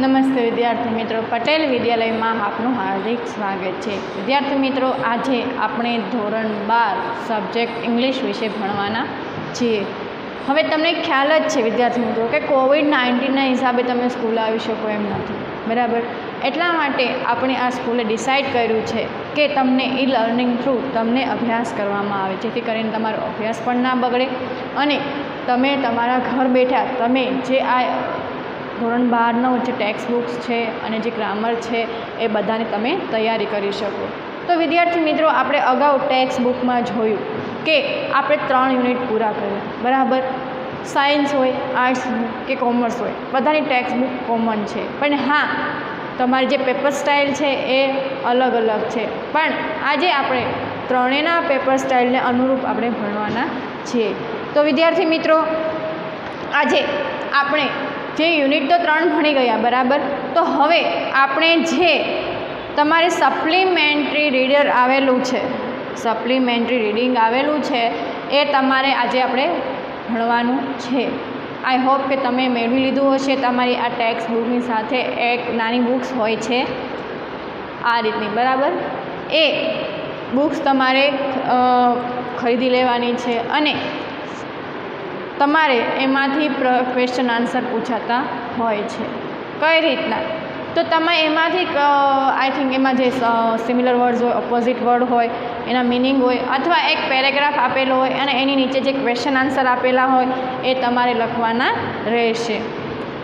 નમસ્તે વિદ્યાર્થી મિત્રો, પટેલ વિદ્યાલયમાં આપનું હાર્દિક સ્વાગત છે। વિદ્યાર્થી મિત્રો, આજે આપણે ધોરણ 12 સબ્જેક્ટ ઇંગ્લિશ વિશે ભણવાના છીએ। હવે તમને ખ્યાલ જ છે વિદ્યાર્થી મિત્રો કે કોવિડ-19ના હિસાબે તમે સ્કૂલ આવી શકો એમ નથી, બરાબર। એટલા માટે આપણે આ સ્કૂલે ડિસાઇડ કર્યું છે કે તમને ઈ લર્નિંગ થ્રુ તમને અભ્યાસ કરવામાં આવે, જેથી કરીને તમારો અભ્યાસ પણ ના બગડે અને તમે તમારા ઘર બેઠા તમે જે આ ધોરણ 12નો જે ટેક્સ્ટ બુક્સ છે અને જે ગ્રામર છે એ બધાની તમે તૈયારી કરી શકો। તો વિદ્યાર્થી મિત્રો, આપણે અગાઉ ટેક્સ્ટ બુકમાં જોયું કે આપણે 3 યુનિટ પૂરા કર્યા, બરાબર। સાયન્સ હોય, આર્ટ્સ કે કોમર્સ હોય, બધાની ટેક્સ્ટ બુક કોમન છે, પણ હા, તમારી જે પેપર સ્ટાઇલ છે એ અલગ અલગ છે, પણ આજે આપણે ત્રણેયના પેપર સ્ટાઇલને અનુરૂપ આપણે ભણવાના છીએ। તો વિદ્યાર્થી મિત્રો, આજે આપણે જે યુનિટ તો 3 ભણી ગયા, બરાબર। તો હવે આપણે જે તમારે સપ્લિમેન્ટરી રીડર આવેલું છે, સપ્લિમેન્ટરી રીડિંગ આવેલું છે, એ તમારે આજે આપણે ભણવાનું છે। આઈ હોપ કે તમે મેળવી લીધું હશે। તમારી આ ટેક્સ્ટ બુકની સાથે એક નાની બુક્સ હોય છે આ રીતની, બરાબર। એ બુક્સ તમારે ખરીદી લેવાની છે અને તમારે એમાંથી ક્વેશ્ચન આન્સર પૂછાતા હોય છે। કઈ રીતના? તો તમે એમાંથી આઈ થિંક એમાં જે સિમિલર વર્ડ્સ હોય, ઓપોઝિટ વર્ડ હોય, એના મિનિંગ હોય, અથવા એક પેરેગ્રાફ આપેલો હોય અને એની નીચે જે ક્વેશ્ચન આન્સર આપેલા હોય એ તમારે લખવાના રહેશે।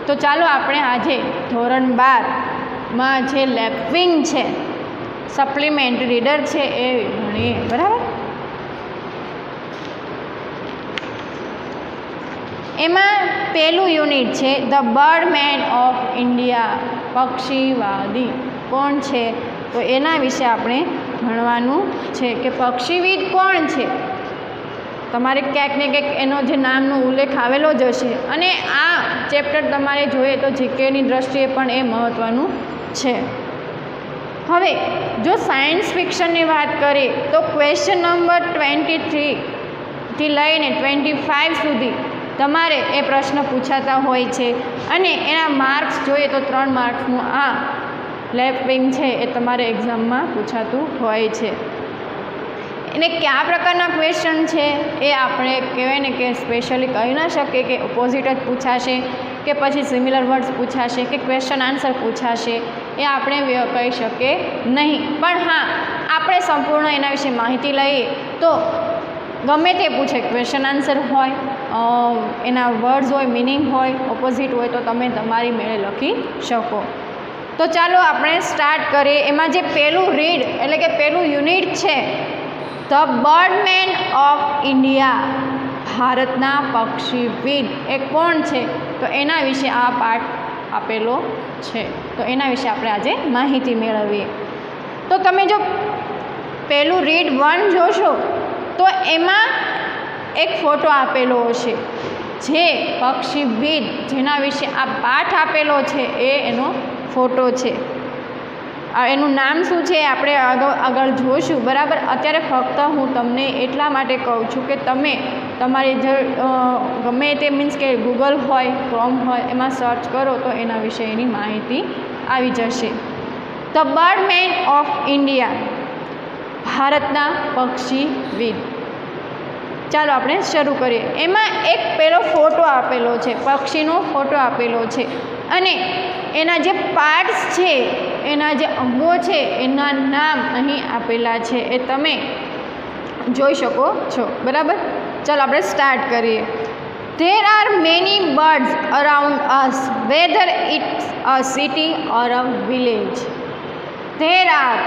તો ચાલો આપણે આજે ધોરણ 12માં જે લેપિંગ છે, સપ્લિમેન્ટરી રીડર છે, એ ભણીએ, બરાબર। એમાં પહેલું યુનિટ છે ધ બર્ડમેન ઓફ ઇન્ડિયા, પક્ષીવાદી કોણ છે, તો એના વિશે આપણે ભણવાનું છે કે પક્ષીવિદ કોણ છે। તમારે ક્યાંક ને ક્યાંક એનો જે નામનો ઉલ્લેખ આવેલો જ હશે અને આ ચેપ્ટર તમારે જોઈએ તો જીકેની દ્રષ્ટિએ પણ એ મહત્ત્વનું છે। હવે જો સાયન્સ ફિક્શનની વાત કરીએ તો ક્વેશ્ચન નંબર 23થી લઈને 25 સુધી તમારે એ પ્રશ્ન પૂછાતા હોય છે અને એના માર્ક્સ જોઈએ તો 3 માર્ક્સનું આ લેપિંગ છે એ તમારે એક્ઝામમાં પૂછાતું હોય છે। એને કયા પ્રકારના ક્વેશ્ચન છે એ આપણે કહેવાય ને કે સ્પેશિયલી કહી ના શકીએ કે ઓપોઝિટ જ પૂછાશે કે પછી સિમિલર વર્ડ્સ પૂછાશે કે ક્વેશ્ચન આન્સર પૂછાશે, એ આપણે કહી શકીએ નહીં, પણ હા, આપણે સંપૂર્ણ એના વિશે માહિતી લઈએ તો ગમે તે પૂછે, ક્વેશ્ચન આન્સર હોય, એના વર્ડ્સ હોય, મિનિંગ હોય, ઓપોઝિટ હોય, તો તમે તમારી મેળે લખી શકો। તો ચાલો આપણે સ્ટાર્ટ કરીએ। એમાં જે પહેલું રીડ એટલે કે પહેલું યુનિટ છે ધ બર્ડમેન ઓફ ઇન્ડિયા, ભારતના પક્ષીવિદ એ કોણ છે, તો એના વિશે આ પાઠ આપેલો છે, તો એના વિશે આપણે આજે માહિતી મેળવીએ। તો તમે જો પહેલું રીડ 1 જોશો તો એમાં એક ફોટો આપેલો હશે, જે પક્ષીવિદ જેના વિશે આ પાઠ આપેલો છે એ એનો ફોટો છે। એનું નામ શું છે આપણે આગળ જોઈશું, બરાબર। અત્યારે ફક્ત હું તમને એટલા માટે કહું છું કે તમે તમારી ગમે તે મીન્સ કે ગૂગલ હોય, ક્રોમ હોય, એમાં સર્ચ કરો તો એના વિશેની માહિતી આવી જશે। ધ બર્ડમેન ઓફ ઇન્ડિયા, ભારતના પક્ષીવિદ। ચાલો આપણે શરૂ કરીએ। એમાં એક પેલો ફોટો આપેલો છે, પક્ષીનો ફોટો આપેલો છે અને એના જે પાર્ટ્સ છે, એના જે અંગો છે, એના નામ અહીં આપેલા છે, એ તમે જોઈ શકો છો, બરાબર। ચાલો આપણે સ્ટાર્ટ કરીએ। There are many birds around us whether it's a city or a village. There are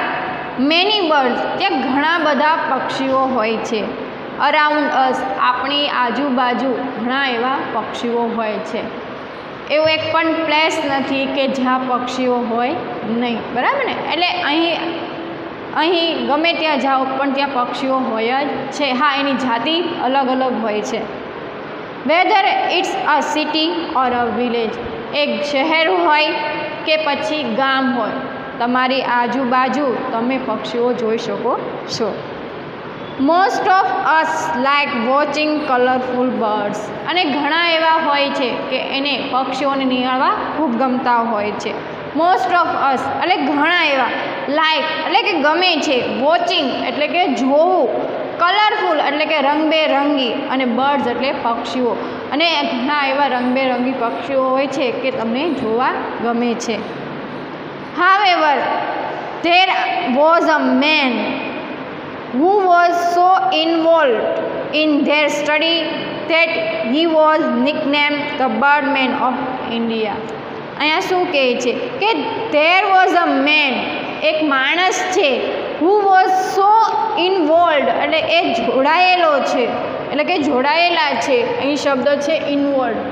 many birds, ત્યાં ઘણા બધા પક્ષીઓ હોય છે। અરાઉન્ડ અસ, આપણી આજુબાજુ ઘણા એવા પક્ષીઓ હોય છે। એવું એક પણ પ્લેસ નથી કે જ્યાં પક્ષીઓ હોય નહીં, બરાબર ને। એટલે અહીં ગમે ત્યાં જાઓ પણ ત્યાં પક્ષીઓ હોય જ છે। હા, એની જાતિ અલગ અલગ હોય છે। Whether it's a city or a village, એક શહેર હોય કે પછી ગામ હોય, તમારી આજુબાજુ તમે પક્ષીઓ જોઈ શકો છો। Most of us like watching colourful birds, અને ઘણા એવા હોય છે કે એને પક્ષીઓને નિહાળવા ખૂબ ગમતા હોય છે. મોસ્ટ ઓફ અસ એટલે ઘણા એવા, લાઇક એટલે કે ગમે છે, વોચિંગ એટલે કે જોવું, કલરફુલ એટલે કે રંગબેરંગી, અને બર્ડ્સ એટલે પક્ષીઓ, અને ઘણા એવા રંગબેરંગી પક્ષીઓ હોય છે કે તમને જોવા ગમે છે. However, there was a man who was so involved in their study that he was nicknamed the Birdman of India. અહીંયા શું કહે છે કે there was a man, એક માણસ છે, who was so involved એટલે એ જોડાયેલો છે, એટલે કે જોડાયેલા છે. અહીં શબ્દ છે involved.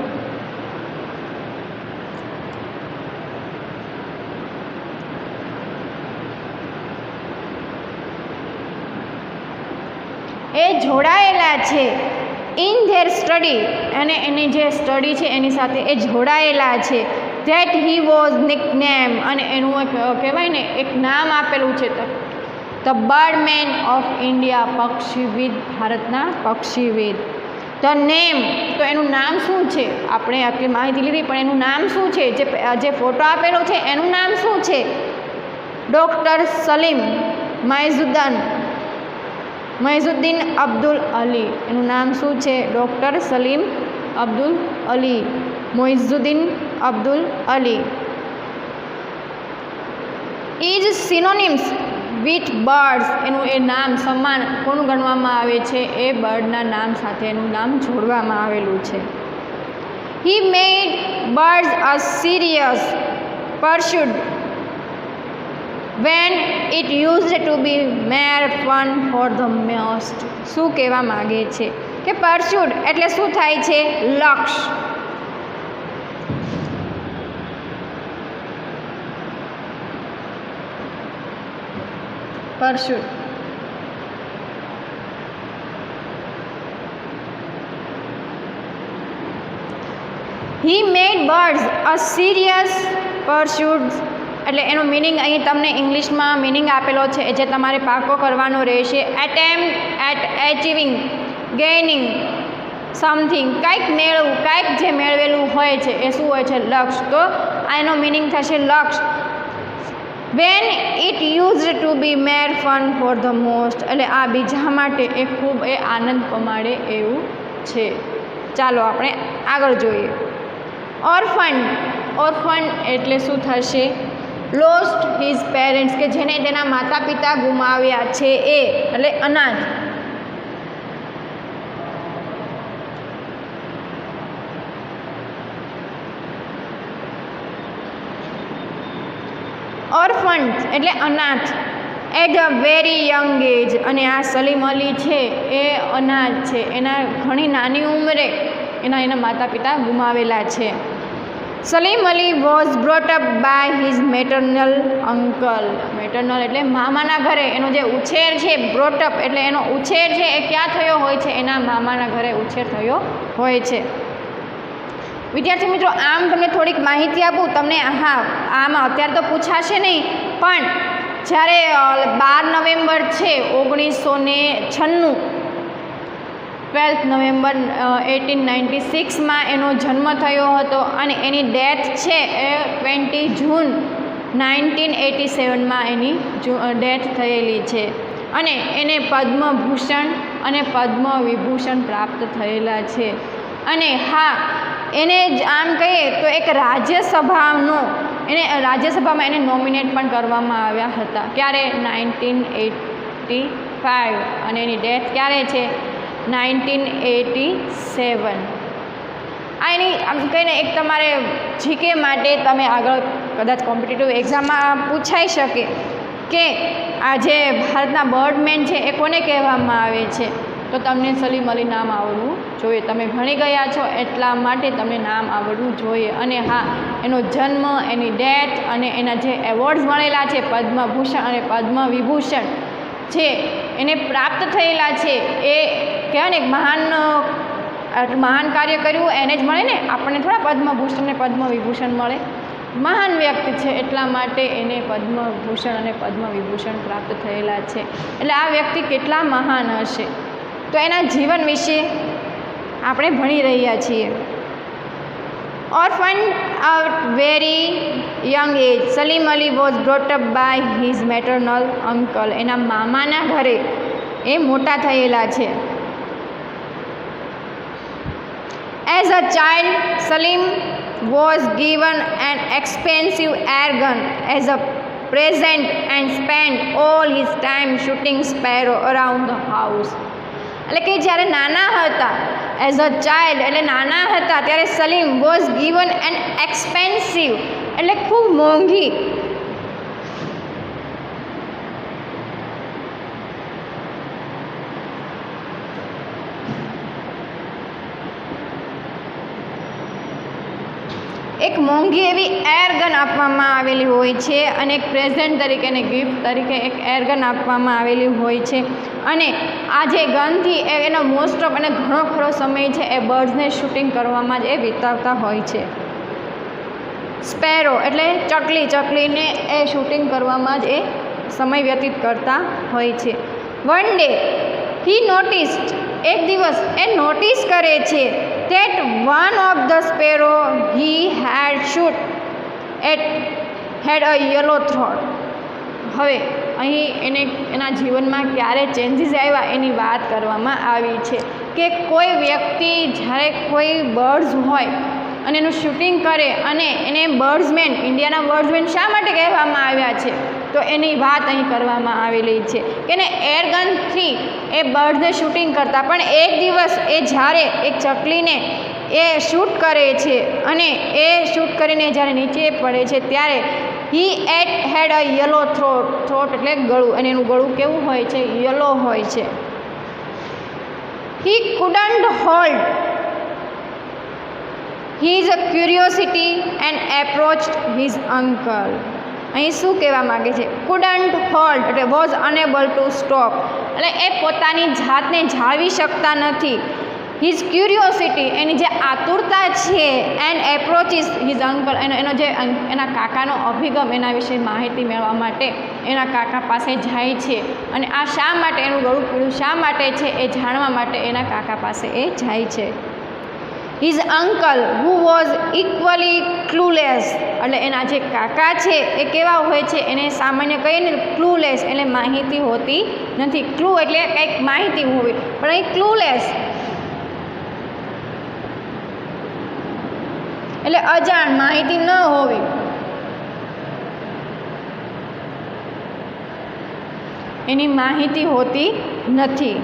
એ જોડાયેલા છે ઇન ધેર સ્ટડી, અને એની જે સ્ટડી છે એની સાથે એ જોડાયેલા છે. ધેટ હી વોઝ નિકનેમ, અને એનું કહેવાય ને એક નામ આપેલું છે, ધ બર્ડમેન ઓફ ઇન્ડિયા, પક્ષીવિદ, ભારતના પક્ષીવિદ. ધ નેમ, તો એનું નામ શું છે? આપણે આટલી માહિતી લીધી, પણ એનું નામ શું છે? જે ફોટો આપેલો છે એનું નામ શું છે? ડૉક્ટર સલીમ મૈઝુદ્દીન અબ્દુલ અલી. એનું નામ શું છે? Doctor Salim Abdul Ali, Moizuddin Abdul Ali. Is synonyms with birds, એનું એ નામ સમાન કોનું ગણવામાં આવે છે? એ બર્ડના નામ સાથે એનું નામ જોડવામાં આવેલું છે. He made birds a serious pursuit when it used to be mere fun for the most. શું કહેવા માગે છે કે પરસ્યુટ એટલે શું થાય છે? લક્ષ્ય. Pursuit. He made birds a serious pursuit, એટલે એનો મિનિંગ અહીં તમને ઇંગ્લિશમાં મિનિંગ આપેલો છે, જે તમારે પાકો કરવાનો રહેશે. એટેમ્પ્ટ એટ એચિવિંગ, ગેઇનિંગ સમથિંગ, કંઈક મેળવવું, કંઈક જે મેળવેલું હોય છે એ શું હોય છે? લક્ષ્ય. તો આ એનો મિનિંગ થશે લક્ષ્ય. When it used to be mere fun for the most, એટલે આ બીજા માટે એ ખૂબ એ આનંદ પમાડે એવું છે. ચાલો આપણે આગળ જોઈએ. ઓર્ફન એટલે શું થશે? લોસ્ટ હિઝ પેરેન્ટ્સ, કે જેને તેના માતા પિતા ગુમાવ્યા છે એ, એટલે અનાથ. ઓર્ફન એટલે અનાથ. At a very young age, અને આ સલીમ અલી છે એ અનાથ છે, એના ઘણી નાની ઉંમરે એના માતા પિતા ગુમાવેલા છે. Salim Ali was brought up by his maternal uncle. Maternal એટલે મામાના ઘરે એનો જે ઉછેર છે, બ્રોટઅપ એટલે એનો ઉછેર છે એ ક્યાં થયો હોય છે? એના મામાના ઘરે ઉછેર થયો હોય છે. વિદ્યાર્થી મિત્રો, આમ તમને થોડીક માહિતી આપું તમને. હા, આમાં અત્યારે તો પૂછાશે નહીં, પણ જ્યારે 12 નવેમ્બર છે 1996, 12 નવેમ્બર 1896માં એનો જન્મ થયો હતો, અને એની ડેથ છે એ 20 જૂન 1987માં એની ડેથ થયેલી છે. અને એને પદ્મભૂષણ અને પદ્મવિભૂષણ પ્રાપ્ત થયેલા છે. અને હા, એને આમ કહીએ તો એક રાજ્યસભામાં એને નોમિનેટ પણ કરવામાં આવ્યા હતા. ક્યારે? 1985, અને એની ડેથ ક્યારે છે? 1987. આ એની આમ કહીને એક તમારે જીકે માટે તમે આગળ કદાચ કોમ્પિટિટિવ એક્ઝામમાં પૂછાઈ શકે કે આ જે ભારતના બર્ડમેન છે એ કોને કહેવામાં આવે છે, તો તમને સલીમ અલી નામ આવડવું જોઈએ. તમે ભણી ગયા છો એટલા માટે તમને નામ આવડવું જોઈએ. અને હા, એનો જન્મ, એની ડેથ અને એના જે એવોર્ડ્સ મળેલા છે, પદ્મભૂષણ અને પદ્મવિભૂષણ છે એને પ્રાપ્ત થયેલા છે, એ કહેવાય ને મહાન કાર્ય કર્યું એને જ મળે ને. આપણને થોડા પદ્મભૂષણ ને પદ્મવિભૂષણ મળે. મહાન વ્યક્તિ છે એટલા માટે એને પદ્મભૂષણ અને પદ્મવિભૂષણ પ્રાપ્ત થયેલા છે. એટલે આ વ્યક્તિ કેટલા મહાન હશે, તો એના જીવન વિશે આપણે ભણી રહ્યા છીએ. Orphaned at very young age, Salim Ali was brought up by his maternal uncle. એના મામાના ઘરે એ મોટા થયેલા છે. As a child, Salim was given an expensive air gun as a present and spent all his time shooting sparrow around the house. એટલે કે જ્યારે નાના હતા, એઝ અ ચાઇલ્ડ એટલે નાના હતા ત્યારે Salim was given an expensive એટલે ખૂબ મોંઘી એક મોંઘી એવી એરગન આપવામાં આવેલી હોય છે અને એક પ્રેઝન્ટ તરીકે અને ગિફ્ટ તરીકે એક એરગન આપવામાં આવેલી હોય છે. અને આ જે ગનથી એનો મોસ્ટ ઓફ અને ઘણો ખરો સમય છે એ બર્ડ્સને શૂટિંગ કરવામાં જ એ વિતાવતા હોય છે. સ્પેરો એટલે ચકલીને એ શૂટિંગ કરવામાં જ એ સમય વ્યતીત કરતા હોય છે. વન ડે હી નોટિસ્ડ એક દિવસ એ નોટિસ કરે છે that one of the sparrow he had shot at had a yellow throat. હવે અહીં એના જીવનમાં ક્યારે ચેન્જીસ આવ્યા એની વાત કરવામાં આવી છે કે કોઈ વ્યક્તિ જ્યારે કોઈ બર્ડ્સ હોય અને એનું શૂટિંગ કરે અને એને બર્ડ્સમેન, ઇન્ડિયાના બર્ડ્સમેન શા માટે કહેવામાં આવ્યા છે, તો એની વાત અહીં કરવામાં આવેલી છે કે એને એરગનથી એ બર્ડ્સને શૂટિંગ કરતા, પણ એક દિવસ એ જ્યારે એક ચકલીને એ શૂટ કરે છે અને એ શૂટ કરીને જ્યારે નીચે પડે છે ત્યારે હી હેડ અ યલો થ્રોટ એટલે ગળું, અને એનું ગળું કેવું હોય છે, યલો હોય છે. He couldn't hold his curiosity and approached his uncle. અહીં શું કહેવા માગે છે, couldn't hold એટલે was unable to stop એટલે એ પોતાની જાતને જાળવી શકતા નથી. his curiosity એની જે આતુરતા છે and approaches his uncle એનો જે એના કાકાનો અભિગમ એના વિશે માહિતી મેળવવા માટે એના કાકા પાસે જાય છે અને આ શા માટે એનું ગળું પીળું શા માટે છે એ જાણવા માટે એના કાકા પાસે એ જાય છે. His uncle who was equally clueless એટલે એના જે કાકા છે એ કેવા હોય છે, એને સામાન્ય કહીએ ને ક્લુલેસ એટલે માહિતી હોતી નથી. ક્લુ એટલે કંઈક માહિતી હોવી, પણ અહીં ક્લુલેસ એટલે અજાણ, માહિતી ન હોવી. એની માહિતી હોતી નથી.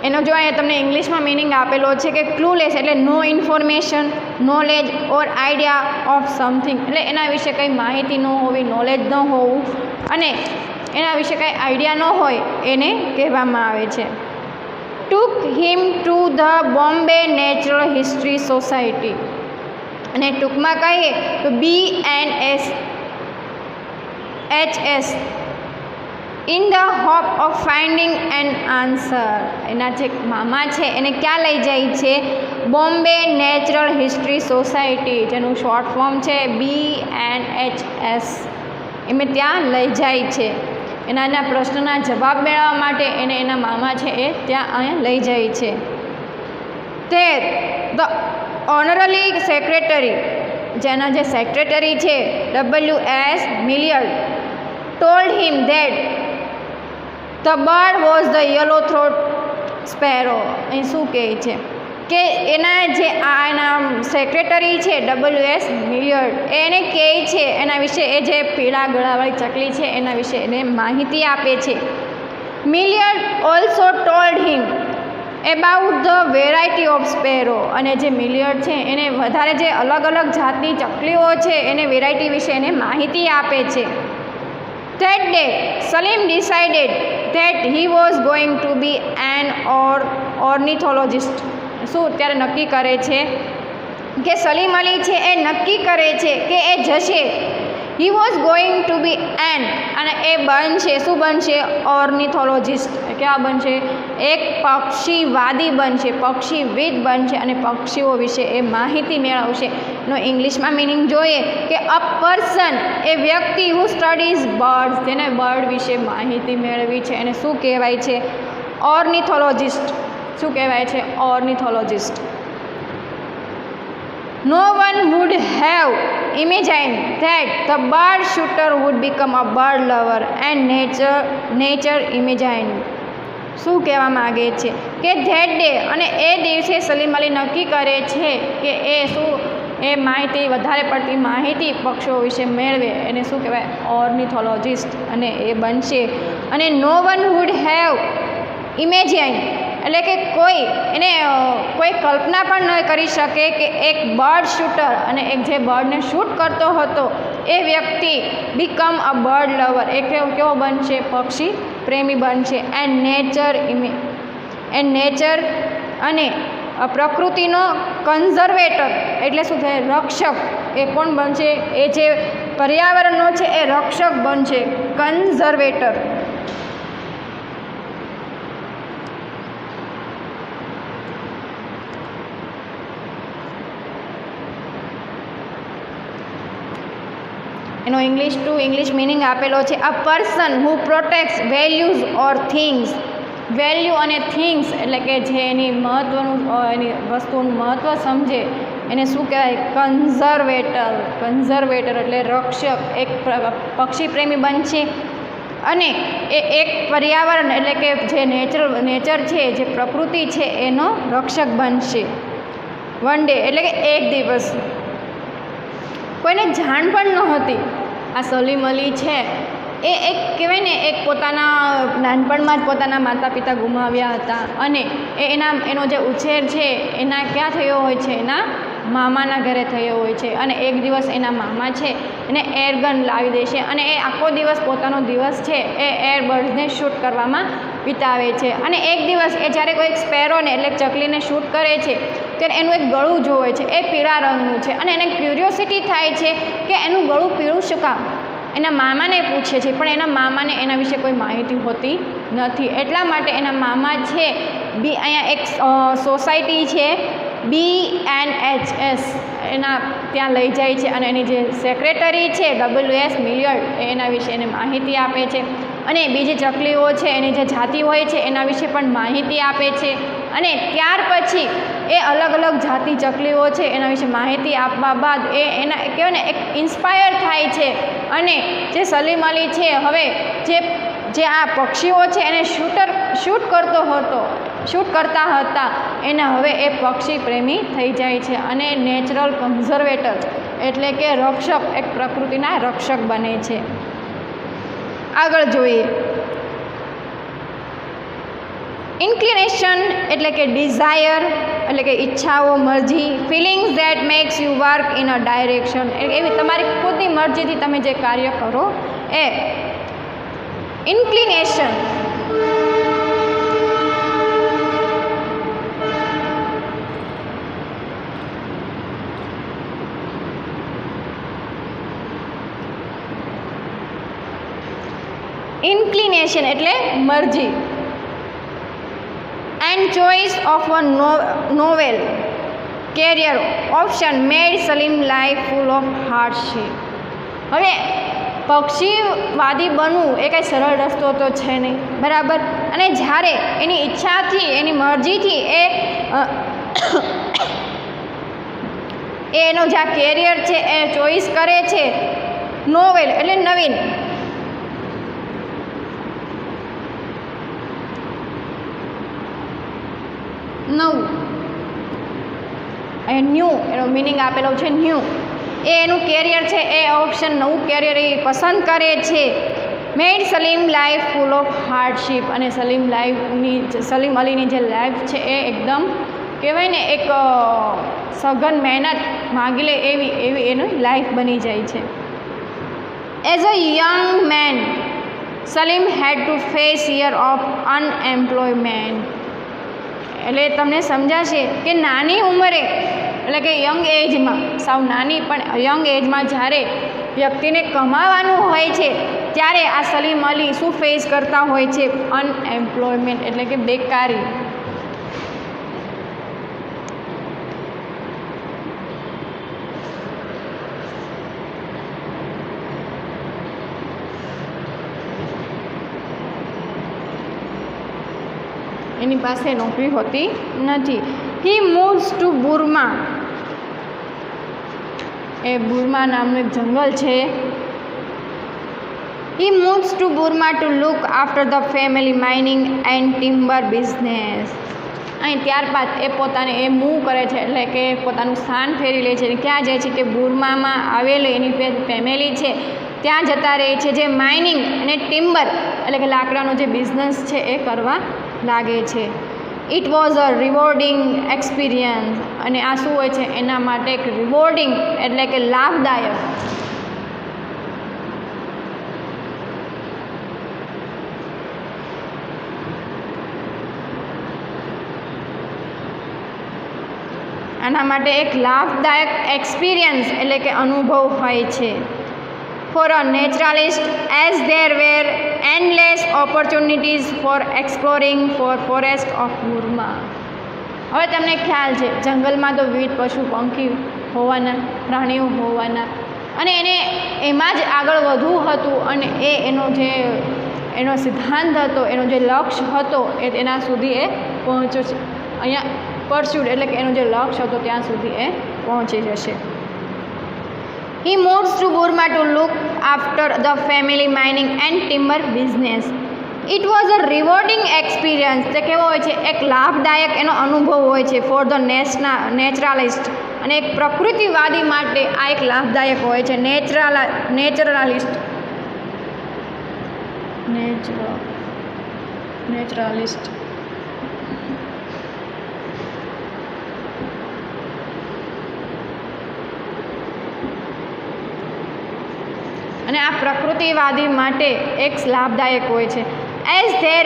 એનો જો અહીંયા તમને ઇંગ્લિશમાં મિનિંગ આપેલો છે કે ક્લુલેસ એટલે no information, knowledge or idea of something એટલે એના વિશે કંઈ માહિતી ન હોવી, નોલેજ ન હોવું અને એના વિશે કંઈ આઈડિયા ન હોય એને કહેવામાં આવે છે. Took him to the Bombay Natural History Society અને ટૂંકમાં કહીએ તો BNSHS in the hope of finding an answer. એના જે મામા છે એને ક્યાં લઈ જાય છે, બોમ્બે નેચરલ હિસ્ટ્રી સોસાયટી જેનું શોર્ટ ફોર્મ છે BNHS, એમે ત્યાં લઈ જાય છે. એના પ્રશ્નના જવાબ મેળવવા માટે એને એના મામા છે એ ત્યાં અહીંયા લઈ જાય છે. તે ધ ઓનરલી સેક્રેટરી જેના જે સેક્રેટરી છે WS મિલિયર told him that the bird was the yellow throat sparrow. અહીં શું કહે છે કે એના જે એના સેક્રેટરી છે WS મિલિયર એને કહે છે એના વિશે, એ જે પીળા ગળાવાળી ચકલી છે એના વિશે એને માહિતી આપે છે. Millard also told him about the variety of sparrow અને જે મિલિયર છે એને વધારે જે અલગ અલગ જાતની ચકલીઓ છે એને વેરાયટી વિશે એને માહિતી આપે છે. That day, Salim decided that he was going to be an ornithologist. શું ત્યારે નક્કી કરે છે કે સલીમ અલી છે એ નક્કી કરે છે કે એ જશે he was going to be an, અને એ બનશે, શું બનશે? ઓર્નિથોલોજિસ્ટ. કેવા બનશે? એક પક્ષીવાદી બનશે, પક્ષીવિદ બનશે અને પક્ષીઓ વિશે એ માહિતી મેળવશે. એનો ઇંગ્લિશમાં મિનિંગ જોઈએ કે અ પર્સન, એ વ્યક્તિ હુ સ્ટડીઝ બર્ડ્સ, જેને બર્ડ વિશે માહિતી મેળવી છે એને શું કહેવાય છે? ઓર્નિથોલોજિસ્ટ. શું કહેવાય છે? Ornithologist. No one would have imagined that the bird shooter would become a bird lover and nature imagined. શું કહેવા માગે છે કે ધેટ ડે, અને એ દિવસે સલીમ અલી નક્કી કરે છે કે એ શું એ માહિતી, વધારે પડતી માહિતી પક્ષીઓ વિશે મેળવે એને શું કહેવાય? ઓર્નિથોલોજિસ્ટ. અને એ બનશે. અને નો વન વુડ હેવ ઇમેજિન, એટલે કે કોઈ કલ્પના પણ ન કરી શકે કે એક બર્ડ શૂટર, અને એક જે બર્ડને શૂટ કરતો હતો એ વ્યક્તિ બીકમ અ બર્ડ લવર, એ કેવો બનશે? પક્ષી પ્રેમી બનશે. એન્ડ નેચર અને પ્રકૃતિનો કન્ઝર્વેટર, એટલે શું થાય? રક્ષક. એ કોણ બનશે? એ જે પર્યાવરણનો છે એ રક્ષક બનશે, કન્ઝર્વેટર. એનો ઇંગ્લિશ મિનિંગ આપેલો છે a person who પ્રોટેક્ટ્સ values or things. Value અને થિંગ્સ એટલે કે જે એની વસ્તુનું મહત્ત્વ સમજે એને શું કહેવાય? કન્ઝર્વેટર એટલે રક્ષક. એક પક્ષી પ્રેમી બનશે અને એ એક પર્યાવરણ એટલે કે જે નેચર છે, જે પ્રકૃતિ છે એનો રક્ષક બનશે. વન ડે એટલે કે એક દિવસ. કોઈને જાણ પણ નહોતી. આ સલીમ અલી છે એ એક કહેવાય ને, એક પોતાના નાનપણમાં જ પોતાના માતા પિતા ગુમાવ્યા હતા, અને એનો જે ઉછેર છે એના ક્યાં થયો હોય છે? એના મામાના ઘરે થયો હોય છે. અને એક દિવસ એના મામા છે એને એરગન લાવી દે છે, અને એ આખો દિવસ, પોતાનો દિવસ છે એ એરબર્ડ્સને શૂટ કરવામાં વિતાવે છે. અને એક દિવસ એ જ્યારે કોઈ સ્પેરોને એટલે ચકલીને શૂટ કરે છે ત્યારે એનું એક ગળું જોવે છે, એ પીળા રંગનું છે, અને એને ક્યુરિયોસિટી થાય છે કે એનું ગળું પીળું શું કામ? એના મામાને પૂછે છે, પણ એના મામાને એના વિશે કોઈ માહિતી હોતી નથી. એટલા માટે એના મામા છે અહીંયા એક સોસાયટી છે BNHS, એના ત્યાં લઈ જાય છે, અને એની જે સેક્રેટરી છે WS મિલિયર્ડ, એના વિશે એને માહિતી આપે છે. અને બીજી ચકલીઓ છે એની જે જાતિ હોય છે એના વિશે પણ માહિતી આપે છે. અને ત્યાર પછી એ અલગ અલગ જાતિ ચકલીઓ છે એના વિશે માહિતી આપવા બાદ એના કહેવાય ને એક ઇન્સ્પાયર થાય છે. અને જે સલીમ અલી છે હવે જે આ પક્ષીઓ છે એને શૂટ કરતા હતા એને હવે એ પક્ષી પ્રેમી થઈ જાય છે, અને નેચરલ કન્ઝર્વેટર એટલે કે રક્ષક, એક પ્રકૃતિના રક્ષક બને છે. આગળ જોઈએ. ઇન્ક્લિનેશન એટલે કે ડિઝાયર એટલે કે ઈચ્છાઓ, મરજી. Feelings that makes you work in a direction, એવી તમારી ખુદની મરજીથી તમે જે કાર્ય કરો એ ઇન્ક્લિનેશન. ઇન્ક્લિનેશન એટલે મરજી. And choice of a novel career option made Salim life full of hardship. હવે પક્ષીવાદી બનવું એ કાંઈ સરળ રસ્તો તો છે નહીં, બરાબર. અને જ્યારે એની ઈચ્છાથી, એની મરજીથી એનો જે કેરિયર છે એ ચોઈસ કરે છે, નોવેલ એટલે નવીન, નવું, એ ન્યૂ, એનો મિનિંગ આપેલો છે ન્યૂ. એનું કેરિયર છે એ ઓપ્શન નવું કેરિયર એ પસંદ કરે છે. મેડ Salim life full of hardship, અને સલીમ અલીની જે લાઈફ છે એ એકદમ કહેવાય ને એક સઘન મહેનત માગી લે એવી એની લાઈફ બની જાય છે. As a young man Salim had to face year of unemployment. એટલે તમને સમજાશે કે નાની ઉંમરે એટલે કે યંગ એજમાં, સાવ નાની પણ યંગ એજમાં જ્યારે વ્યક્તિને કમાવાનું હોય છે ત્યારે આ સલીમ અલી શું ફેસ કરતા હોય છે? અનએમ્પ્લોયમેન્ટ એટલે કે બેકારી. એની પાસે નોકરી હોતી નથી. હી મૂવ્સ ટુ બુર્મા. એ બુર્મા નામનું એક જંગલ છે. He moves to Burma to look after the family mining and timber business. અહીં ત્યારબાદ એ પોતાને એ મૂવ કરે છે એટલે કે પોતાનું સ્થાન ફેરી લે છે. ક્યાં જાય છે કે બુર્મામાં આવેલી એની ફેમિલી છે ત્યાં જતા રહે છે, જે માઇનિંગ અને ટિમ્બર એટલે કે લાકડાનો જે બિઝનેસ છે એ કરવા લાગે છે. It was a rewarding experience. અને આ શું હોય છે? એના માટે એક રિવોર્ડિંગ એટલે કે લાભદાયક. આના માટે એક લાભદાયક એક્સપિરિયન્સ એટલે કે અનુભવ હોય છે. For a naturalist as there wear endless opportunities for exploring for forest of Burma. હવે તમને ખ્યાલ છે જંગલમાં તો વિવિધ પશુ પંખી હોવાના, પ્રાણીઓ હોવાના, અને એને એમાં જ આગળ વધવું હતું અને એનો સિદ્ધાંત હતો, એનો જે લક્ષ્ય હતો એ એના સુધી એ પહોંચ્યો છે. અહીંયા પરસ્યુડ એટલે કે એનો જે લક્ષ્ય હતો ત્યાં સુધી એ પહોંચી જશે. He moves to Burma to look after the family mining and timber business. It was a rewarding experience. તે કેવો હોય છે? એક લાભદાયક એનો અનુભવ હોય છે. ફોર ધ નેચરલિસ્ટ, અને એક પ્રકૃતિવાદી માટે આ એક લાભદાયક હોય છે. નેચરલિસ્ટ અને આ પ્રકૃતિવાદી માટે એક લાભદાયક હોય છે. As there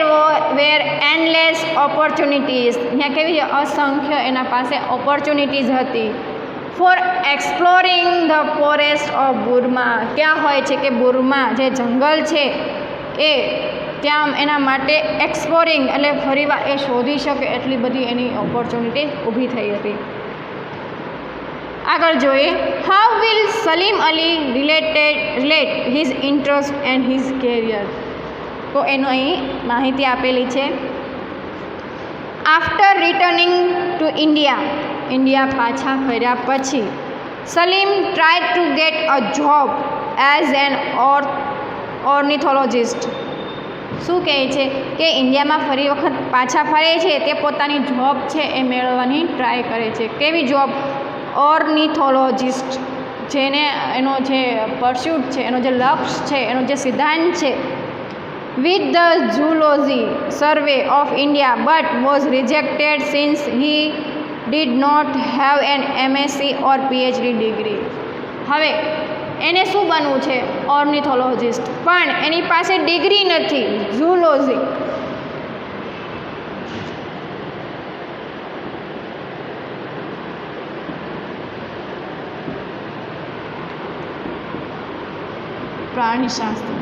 were endless opportunities. ત્યાં કેવી અસંખ્ય એના પાસે ઓપોર્ચ્યુનિટીઝ હતી. For exploring the forest of Burma. ક્યાં હોય છે કે બુર્મા જે જંગલ છે એ ત્યાં એના માટે એક્સપ્લોરિંગ એટલે ફરીવાર એ શોધી શકે એટલી બધી એની ઓપોર્ચ્યુનિટી ઊભી થઈ હતી. આગળ જોઈએ. How will Salim Ali relate his interest and his career. તો એનો અહીં માહિતી આપેલી છે. આફ્ટર રિટર્નિંગ ટુ ઇન્ડિયા પાછા ફર્યા પછી Salim try to get a job as an ornithologist. શું કહે છે કે ઇન્ડિયામાં ફરી વખત પાછા ફરે છે તે પોતાની જોબ છે એ મેળવવાની ટ્રાય કરે છે. કેવી જોબ? ઓર્નિથોલોજિસ્ટ. જેને એનો જે પરસ્યુટ છે, એનો જે લક્ષ્ય છે, એનો જે સિદ્ધાંત છે with the zoology survey of India but was rejected since he did not have an MSc or PhD degree. હવે એને શું બનવું છે? ઓર્નિથોલોજિસ્ટ, પણ એની પાસે ડિગ્રી નથી. ઝૂલોજી પ્રાણીશાસ્ત્ર.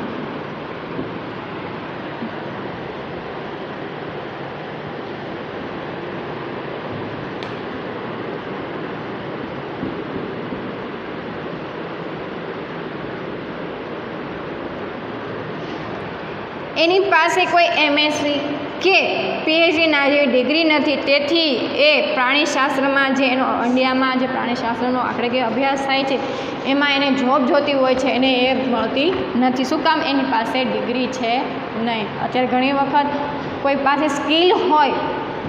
એની પાસે કોઈ MSc કે PhDના જે ડિગ્રી નથી, તેથી એ પ્રાણીશાસ્ત્રમાં જે એનો ઇન્ડિયામાં જે પ્રાણીશાસ્ત્રનો આપણે કે અભ્યાસ થાય છે એમાં એને જોબ જોતી હોય છે, એને એ મળતી નથી. શું કામ? એની પાસે ડિગ્રી છે નહીં. અત્યારે ઘણી વખત કોઈ પાસે સ્કિલ હોય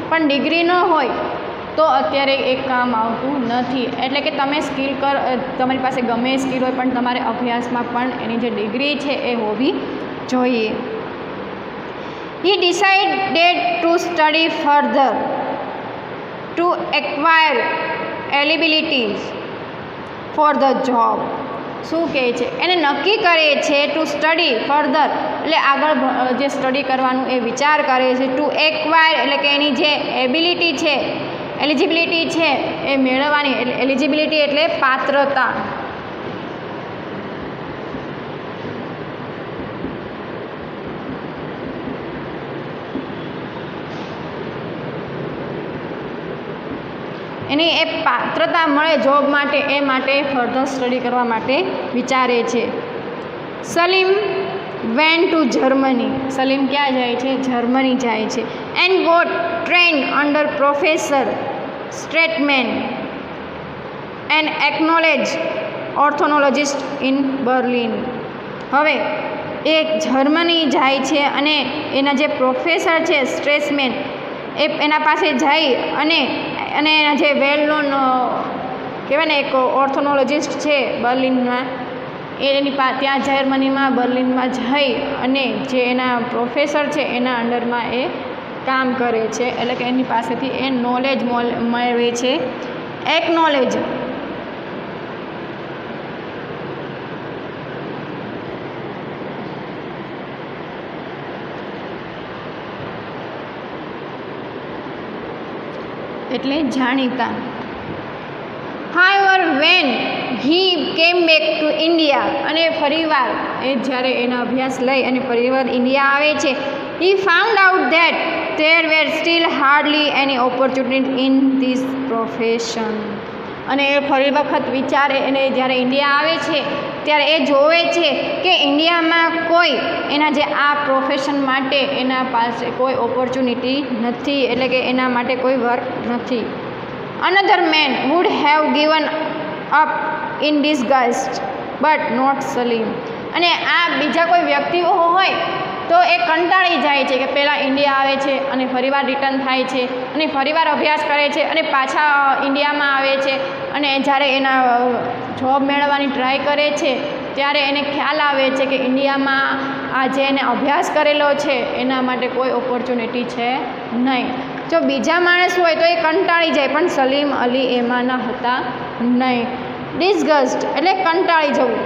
પણ ડિગ્રી ન હોય તો અત્યારે એ કામ આવતું નથી. એટલે કે તમે તમારી પાસે ગમે સ્કિલ હોય પણ તમારે અભ્યાસમાં પણ એની જે ડિગ્રી છે એ હોવી જોઈએ. He decided to study further to acquire abilities for the job. શું કહે છે? એને નક્કી કરે છે ટુ સ્ટડી ફર્ધર એટલે આગળ જે સ્ટડી કરવાનું એ વિચાર કરે છે. ટુ એક્વાયર એટલે કે એની જે એબિલિટી છે, એલિજિબિલિટી છે એ મેળવવાની. એટલે એલિજિબિલિટી એટલે પાત્રતા. એની એ પાત્રતા મળે જોબ માટે, એ માટે ફર્ધર સ્ટડી કરવા માટે વિચારે છે. Salim went to Germany. Salim ક્યાં જાય છે? જર્મની જાય છે. And got train under professor Stresemann and acknowledge ornithologist in Berlin. હવે એ જર્મની જાય છે અને એના જે પ્રોફેસર છે સ્ટ્રેસમેન, એના પાસે જઈ અને એના જે વેલ નોન કહેવાય ને એક ઓર્થોનોલોજિસ્ટ છે બર્લિનમાં, ત્યાં જર્મનીમાં બર્લિનમાં જઈ અને જે એના પ્રોફેસર છે એના અંડરમાં એ કામ કરે છે, એટલે કે એની પાસેથી એ નોલેજ મેળવે છે. એકનોલેજ એટલે જાણીતા. હાઉએવર વેન હી કેમ બેક ટુ ઇન્ડિયા. અને ફરીવાર એ જ્યારે એના અભ્યાસ લઈ અને ફરીવાર ઇન્ડિયા આવે છે, he found out that there were still hardly any opportunity in this profession. અને એ ફરી વખત વિચારે અને જ્યારે ઇન્ડિયા આવે છે ત્યારે એ જોવે છે કે ઇન્ડિયામાં કોઈ એના જે આ પ્રોફેશન માટે એના પાસે કોઈ ઓપોર્ચ્યુનિટી નથી, એટલે કે એના માટે કોઈ વર્ક નથી. Another man would have given up in disgust but not Salim. અને આ બીજા કોઈ વ્યક્તિઓ હોય તો એ કંટાળી જાય છે કે પહેલાં ઇન્ડિયા આવે છે અને ફરીવાર રિટર્ન થાય છે અને ફરીવાર અભ્યાસ કરે છે અને પાછા ઇન્ડિયામાં આવે છે, અને જ્યારે એના જોબ મેળવવાની ટ્રાય કરે છે ત્યારે એને ખ્યાલ આવે છે કે ઇન્ડિયામાં આ જે એને અભ્યાસ કરેલો છે એના માટે કોઈ ઓપોર્ચ્યુનિટી છે નહીં. જો બીજા માણસ હોય તો એ કંટાળી જાય, પણ સલીમ અલી એમાંના હતા નહીં. ડિસગસ્ટ એટલે કંટાળી જવું.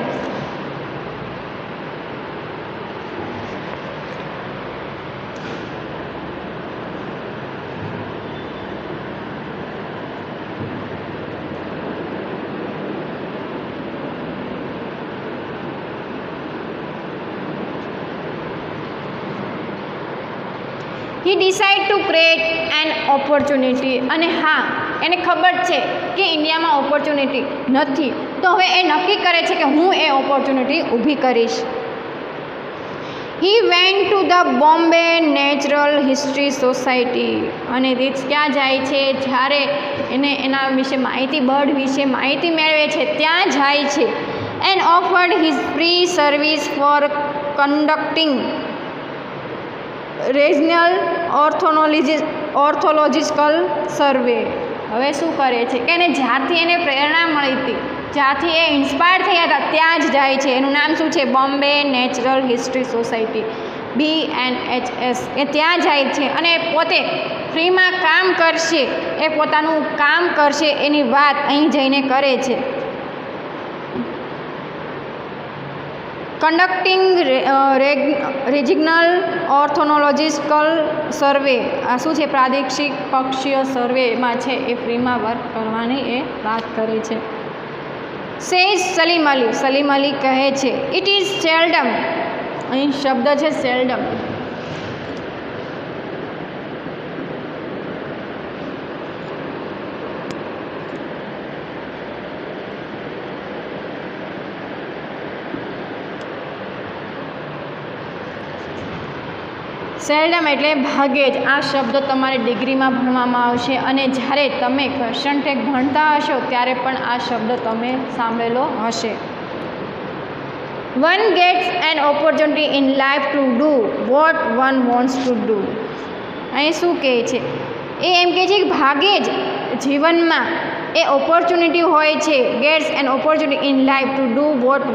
He decide to create an opportunity. અને હા, એને ખબર છે કે ઇન્ડિયામાં ઓપોર્ચ્યુનિટી નથી, તો હવે એ નક્કી કરે છે કે હું એ ઓપોર્ચ્યુનિટી ઊભી કરીશ. He went to the Bombay Natural History Society. અને તે ક્યાં જાય છે? જ્યારે એને એના વિશે માહિતી, બર્ડ વિશે માહિતી મેળવે છે ત્યાં જાય છે. And offered his free service for conducting regional ornithological survey. હવે શું કરે છે કે એને જ્યાંથી એને પ્રેરણા મળી હતી, જ્યાંથી એ ઇન્સ્પાયર થયા હતા ત્યાં જ જાય છે. એનું નામ શું છે? Bombay Natural History society, BNHS. એ ત્યાં જાય છે અને પોતે ફ્રીમાં કામ કરશે, એ પોતાનું કામ કરશે એની વાત અહીં જઈને કરે છે. કન્ડક્ટિંગ રિજનલ ઓર્થોનોલોજિકલ સર્વે. આ શું છે? પ્રાદેશિક પક્ષીય સર્વેમાં છે એ ફ્રીમાં વર્ક કરવાની એ વાત કરે છે. સેઝ સલીમ અલી. સલીમ અલી કહે છે ઇટ ઇઝ સેલ્ડમ. અહીં શબ્દ છે સેલ્ડમ. સેલ્ડમ એટલે ભાગે જ. આ શબ્દ તમારે ડિગ્રીમાં ભણવામાં આવશે અને જ્યારે તમે ક્વેશ્ચન ટેગ ભણતા હશો ત્યારે પણ આ શબ્દ તમે સાંભળેલો હશે. One gets an opportunity in life to do what one wants to do. અહીં શું કહે છે? એ એમ કહે છે કે ભાગે જ જીવનમાં એ ઓપોર્ચ્યુનિટી હોય છે. Gets an opportunity in life to do what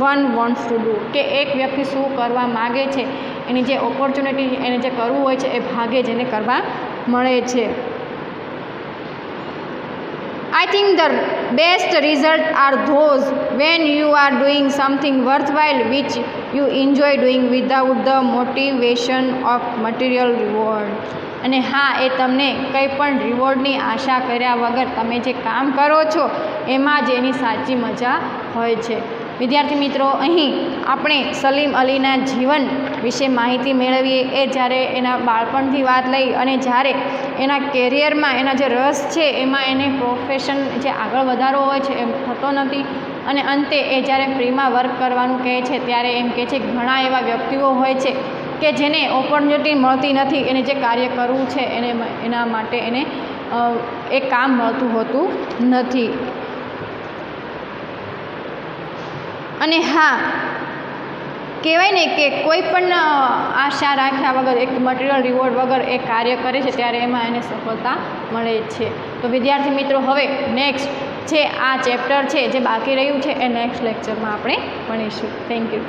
one wants to do. કે એક વ્યક્તિ શું કરવા માગે છે, એની જે ઓપોર્ચ્યુનિટી એને જે કરવું હોય છે એ ભાગે જ એને કરવા મળે છે. I think the best result are those when you are doing something worthwhile which you enjoy doing without the motivation of material reward. અને હા, એ તમને કંઈ પણ રિવોર્ડની આશા કર્યા વગર તમે જે કામ કરો છો એમાં જ એની સાચી મજા હોય છે. વિદ્યાર્થી મિત્રો, અહીં આપણે સલીમ અલીના જીવન વિશે માહિતી મેળવીએ, એ જ્યારે એના બાળપણથી વાત લઈ અને જ્યારે એના કેરિયરમાં એના જે રસ છે એમાં એને પ્રોફેશન જે આગળ વધારવો હોય છે એમ થતો નથી અને અંતે એ જ્યારે ફ્રીમાં વર્ક કરવાનું કહે છે ત્યારે એમ કહે છે ઘણા એવા વ્યક્તિઓ હોય છે કે જેને ઓપોર્ચ્યુનિટી મળતી નથી, એને જે કાર્ય કરવું છે એને એના માટે એને એ કામ મળતું હોતું નથી. અને હા, કહેવાય ને કે કોઈ પણ આશા રાખ્યા વગર, એક મટીરિયલ રિવોર્ડ વગર એ કાર્ય કરે છે ત્યારે એમાં એને સફળતા મળે છે. તો વિદ્યાર્થી મિત્રો, હવે નેક્સ્ટ જે આ ચેપ્ટર છે જે બાકી રહ્યું છે એ નેક્સ્ટ લેક્ચરમાં આપણે ભણીશું. Thank you.